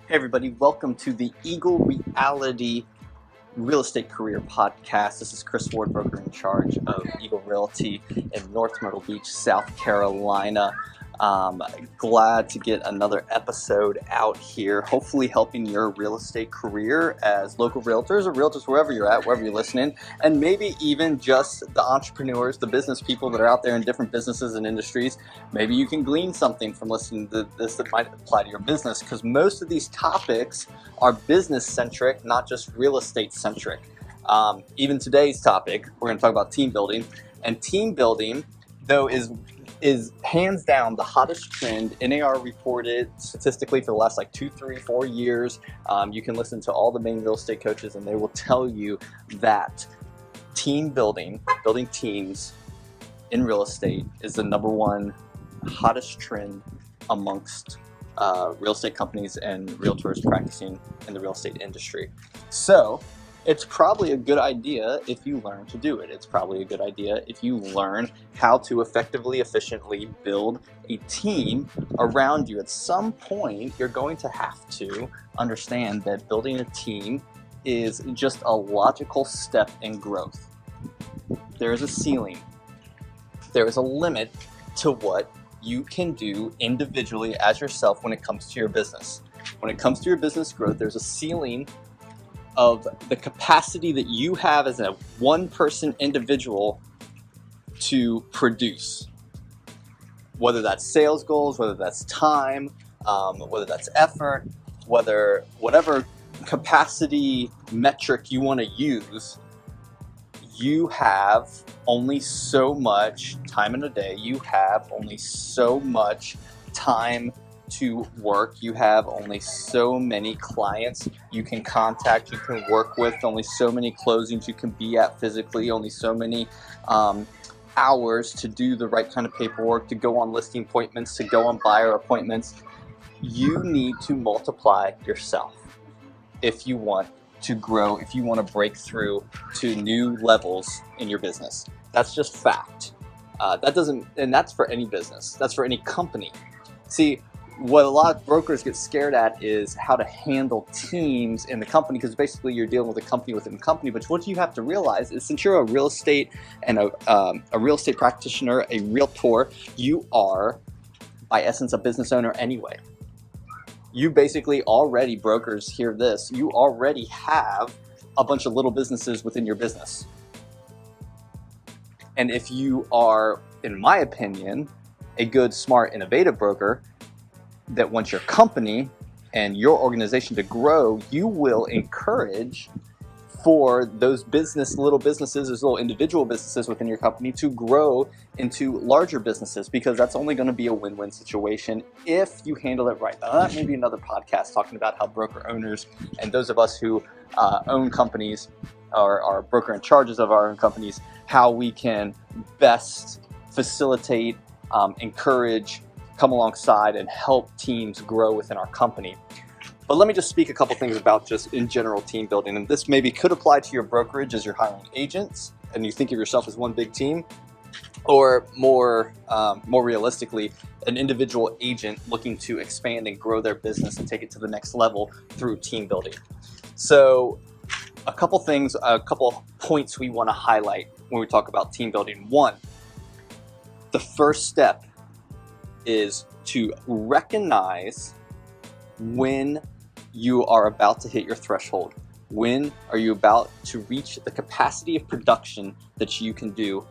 Hey everybody, welcome to the Eagle Reality Real Estate Career Podcast. This is Chris Ward, broker in charge of Eagle Realty in North Myrtle Beach, South Carolina. Glad to get another episode out here, hopefully helping your real estate career as local realtors or realtors wherever you're at, wherever you're listening, and maybe even just the entrepreneurs, the business people that are out there in different businesses and industries. Maybe you can glean something from listening to this that might apply to your business, because most of these topics are business centric, not just real estate centric. Even today's topic, we're going to talk about team building, and team building, though, is hands down the hottest trend. NAR reported statistically for the last 2, 3, 4 years. You can listen to all the main real estate coaches and they will tell you that team building teams in real estate is the number one hottest trend amongst real estate companies and realtors practicing in the real estate industry. So it's probably a good idea if you learn to do it. It's probably a good idea if you learn how to effectively, efficiently build a team around you. At some point, you're going to have to understand that building a team is just a logical step in growth. There is a ceiling. There is a limit to what you can do individually as yourself when it comes to your business. When it comes to your business growth, there's a ceiling of the capacity that you have as a one-person individual to produce. Whether that's sales goals, whether that's time, whether that's effort, whatever capacity metric you want to use, you have only so much time in a day. You have only so much time to work. You have only so many clients you can contact, you can work with, only so many closings you can be at physically, only so many hours to do the right kind of paperwork, to go on listing appointments, to go on buyer appointments. You need to multiply yourself if you want to grow, if you want to break through to new levels in your business. That's just fact. And that's for any business. That's for any company. See, what a lot of brokers get scared at is how to handle teams in the company, because basically you're dealing with a company within a company. But what you have to realize is, since you're a real estate and a real estate practitioner, a realtor, you are by essence a business owner anyway. You basically already, brokers hear this, you already have a bunch of little businesses within your business. And if you are, in my opinion, a good, smart, innovative broker that wants your company and your organization to grow, you will encourage for those little businesses, those little individual businesses within your company to grow into larger businesses, because that's only going to be a win-win situation if you handle it right. Now, that may be another podcast talking about how broker owners and those of us who own companies or are broker in charges of our own companies, how we can best facilitate, encourage, come alongside and help teams grow within our company. But let me just speak a couple things about just in general team building. And this maybe could apply to your brokerage as you're hiring agents and you think of yourself as one big team, or more realistically, an individual agent looking to expand and grow their business and take it to the next level through team building. So a couple points we want to highlight when we talk about team building. One, the first step is to recognize when you are about to hit your threshold. When are you about to reach the capacity of production that you can do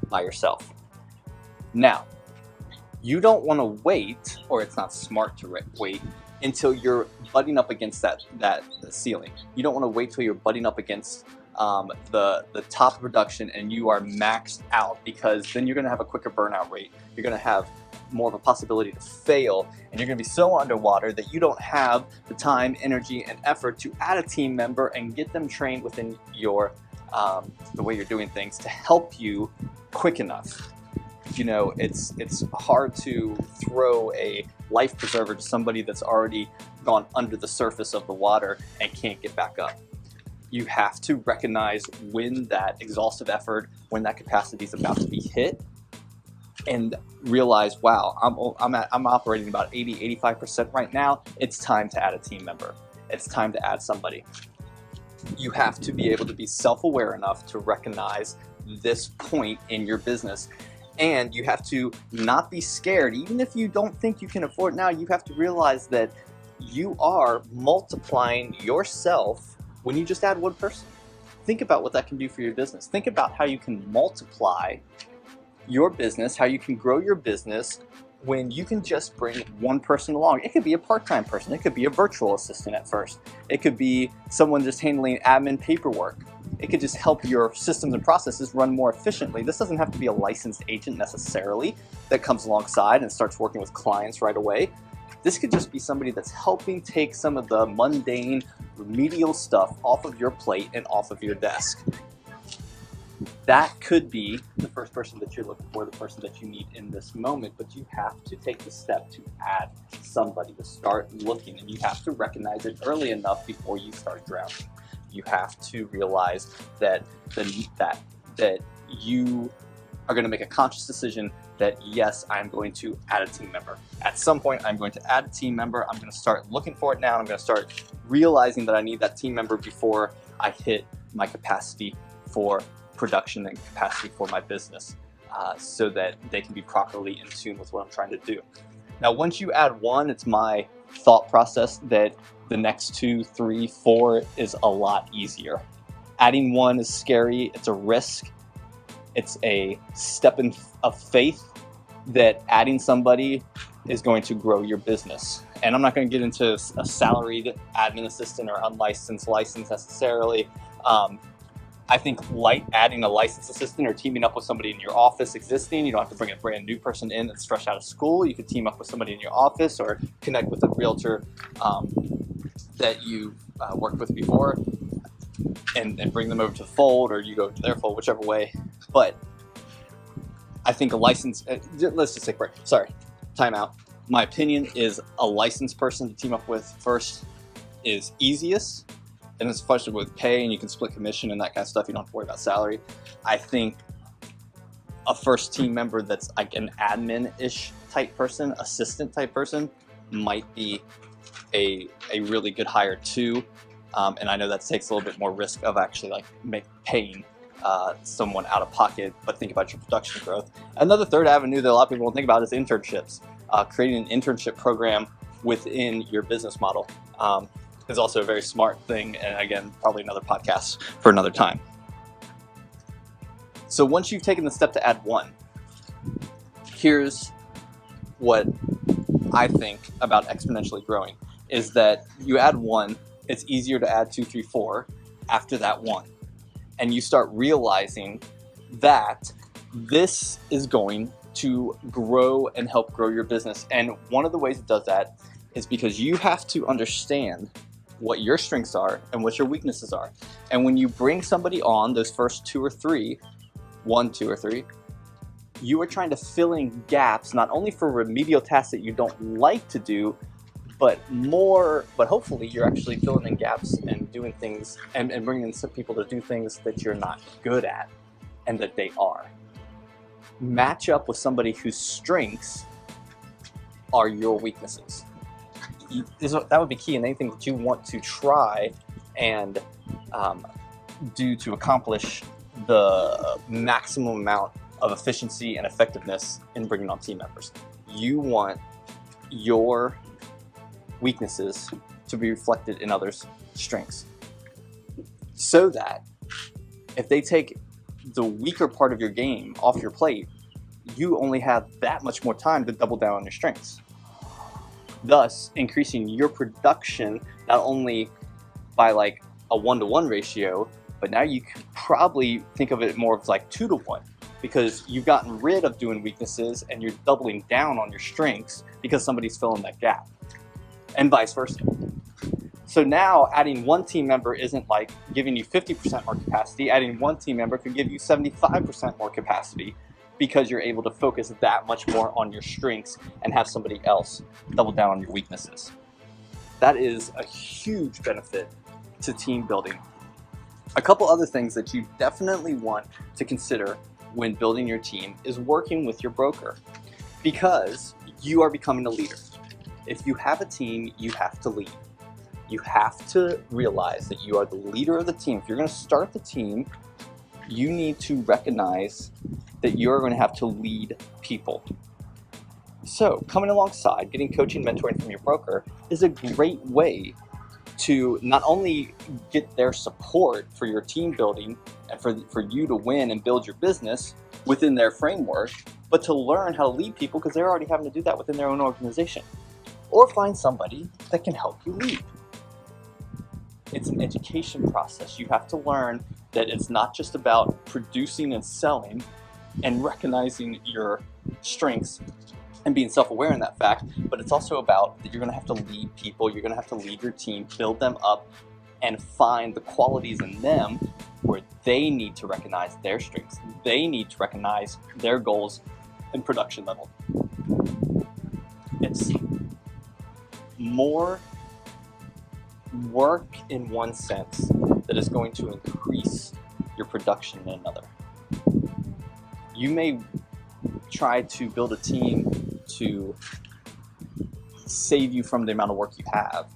by yourself? Now, you don't want to wait, or it's not smart to wait until you're butting up against that ceiling. You don't want to wait till you're butting up against the top of production and you are maxed out, because then you're going to have a quicker burnout rate. You're going to have more of a possibility to fail, and you're going to be so underwater that you don't have the time, energy, and effort to add a team member and get them trained within your the way you're doing things to help you quick enough. You know, it's hard to throw a life preserver to somebody that's already gone under the surface of the water and can't get back up. You have to recognize when that exhaustive effort, when that capacity is about to be hit, and realize, wow, I'm operating about 80-85% right now. It's time to add a team member. It's time to add somebody. You have to be able to be self-aware enough to recognize this point in your business. And you have to not be scared. Even if you don't think you can afford it now, you have to realize that you are multiplying yourself when you just add one person. Think about what that can do for your business. Think about how you can multiply your business, how you can grow your business when you can just bring one person along. It could be a part-time person. It could be a virtual assistant at first. It could be someone just handling admin paperwork. It could just help your systems and processes run more efficiently. This doesn't have to be a licensed agent necessarily that comes alongside and starts working with clients right away. This could just be somebody that's helping take some of the mundane, remedial stuff off of your plate and off of your desk. That could be the first person that you're looking for, the person that you need in this moment, but you have to take the step to add somebody, to start looking, and you have to recognize it early enough before you start drowning. You have to realize that you are going to make a conscious decision that, yes, I'm going to add a team member. At some point, I'm going to add a team member. I'm going to start looking for it now. I'm going to start realizing that I need that team member before I hit my capacity for production and capacity for my business, so that they can be properly in tune with what I'm trying to do. Now, once you add one, it's my thought process that the next 2, 3, 4 is a lot easier. Adding one is scary. It's a risk. It's a step of faith that adding somebody is going to grow your business. And I'm not going to get into a salaried admin assistant or unlicensed license necessarily. I think adding a licensed assistant or teaming up with somebody in your office existing, you don't have to bring a brand new person in that's fresh out of school. You could team up with somebody in your office or connect with a realtor that you worked with before and bring them over to the fold, or you go to their fold, whichever way. But I think a licensed, let's just take a break. Sorry, time out. My opinion is a licensed person to team up with first is easiest. And especially with pay, and you can split commission and that kind of stuff. You don't have to worry about salary. I think a first team member that's like an admin-ish type person, assistant type person, might be a really good hire too. And I know that takes a little bit more risk of actually paying someone out of pocket, but think about your production growth. Another third avenue that a lot of people don't think about is internships. Creating an internship program within your business model. Is also a very smart thing, and again, probably another podcast for another time. So once you've taken the step to add one, here's what I think about exponentially growing, is that you add one, it's easier to add 2, 3, 4 after that one. And you start realizing that this is going to grow and help grow your business. And one of the ways it does that is because you have to understand what your strengths are and what your weaknesses are. And when you bring somebody on, those first 2 or 3, 1, 2 or 3, you are trying to fill in gaps, not only for remedial tasks that you don't like to do, but hopefully you're actually filling in gaps and doing things and bringing in some people to do things that you're not good at and that they are. Match up with somebody whose strengths are your weaknesses. That would be key in anything that you want to try and do to accomplish the maximum amount of efficiency and effectiveness in bringing on team members. You want your weaknesses to be reflected in others' strengths, so that if they take the weaker part of your game off your plate, you only have that much more time to double down on your strengths, thus increasing your production not only by like a 1-to-1 ratio, but now you could probably think of it more of like 2-to-1, because you've gotten rid of doing weaknesses and you're doubling down on your strengths because somebody's filling that gap, and vice versa. So now adding one team member isn't like giving you 50% more capacity. Adding one team member could give you 75% more capacity, because you're able to focus that much more on your strengths and have somebody else double down on your weaknesses. That is a huge benefit to team building. A couple other things that you definitely want to consider when building your team is working with your broker, because you are becoming a leader. If you have a team, you have to lead. You have to realize that you are the leader of the team. If you're going to start the team, you need to recognize that you're going to have to lead people. So coming alongside, getting coaching, mentoring from your broker is a great way to not only get their support for your team building and for you to win and build your business within their framework, but to learn how to lead people, because they're already having to do that within their own organization. Or find somebody that can help you lead. It's an education process. You have to learn that it's not just about producing and selling and recognizing your strengths and being self-aware in that fact, but it's also about that you're going to have to lead people, you're going to have to lead your team, build them up, and find the qualities in them where they need to recognize their strengths. They need to recognize their goals and production level. It's more work in one sense that is going to increase your production in another. You may try to build a team to save you from the amount of work you have,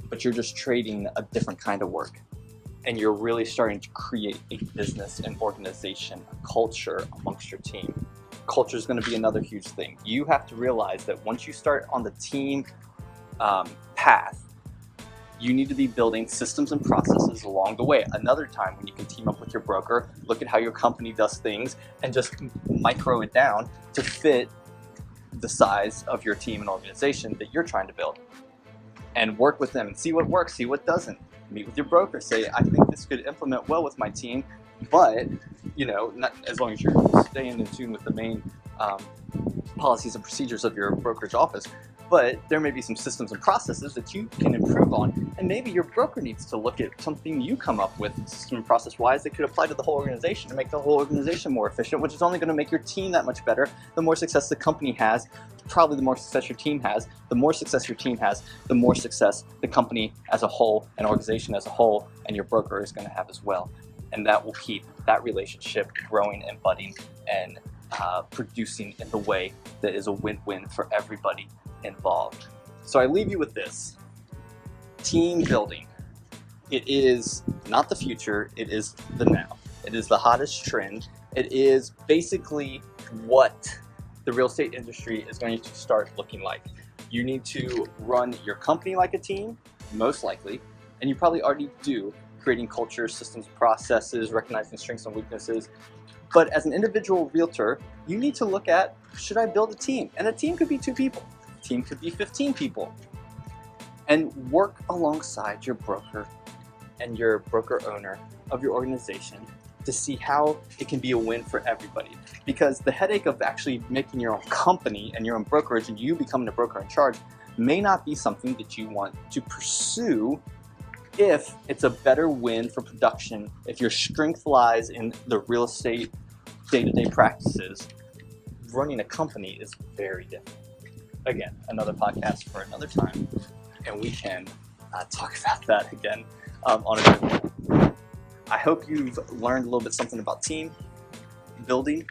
but you're just trading a different kind of work, and you're really starting to create a business, an organization, a culture amongst your team. Culture is going to be another huge thing. You have to realize that once you start on the team path, you need to be building systems and processes along the way. Another time when you can team up with your broker, look at how your company does things and just micro it down to fit the size of your team and organization that you're trying to build. And work with them and see what works, see what doesn't. Meet with your broker, say, I think this could implement well with my team, but not as long as you're staying in tune with the main policies and procedures of your brokerage office. But there may be some systems and processes that you can improve on, and maybe your broker needs to look at something you come up with system and process-wise that could apply to the whole organization to make the whole organization more efficient, which is only going to make your team that much better. The more success the company has, probably the more success your team has. The more success your team has, the more success the company as a whole, and organization as a whole, and your broker is going to have as well. And that will keep that relationship growing and budding and producing in the way that is a win-win for everybody involved. So I leave you with this. Team building. It is not the future, it is the now. It is the hottest trend. It is basically what the real estate industry is going to start looking like. You need to run your company like a team, most likely, and you probably already do, creating culture, systems, processes, recognizing strengths and weaknesses. But as an individual realtor, you need to look at, should I build a team? And a team could be 2 people. A team could be 15 people. And work alongside your broker and your broker owner of your organization to see how it can be a win for everybody. Because the headache of actually making your own company and your own brokerage and you becoming a broker in charge may not be something that you want to pursue if it's a better win for production. If your strength lies in the real estate day-to-day practices, running a company is very different. Again, another podcast for another time, and we can talk about that again on a different one. I hope you've learned a little bit something about team building,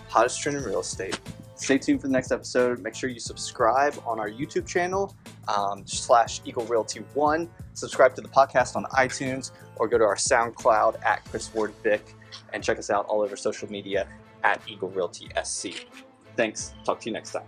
hottest trend in real estate. Stay tuned for the next episode. Make sure you subscribe on our YouTube channel, /Eagle Realty 1. Subscribe to the podcast on iTunes, or go to our Soundcloud at Chris Ward Vic, and check us out all over social media at Eagle Realty SC. Thanks. Talk to you next time.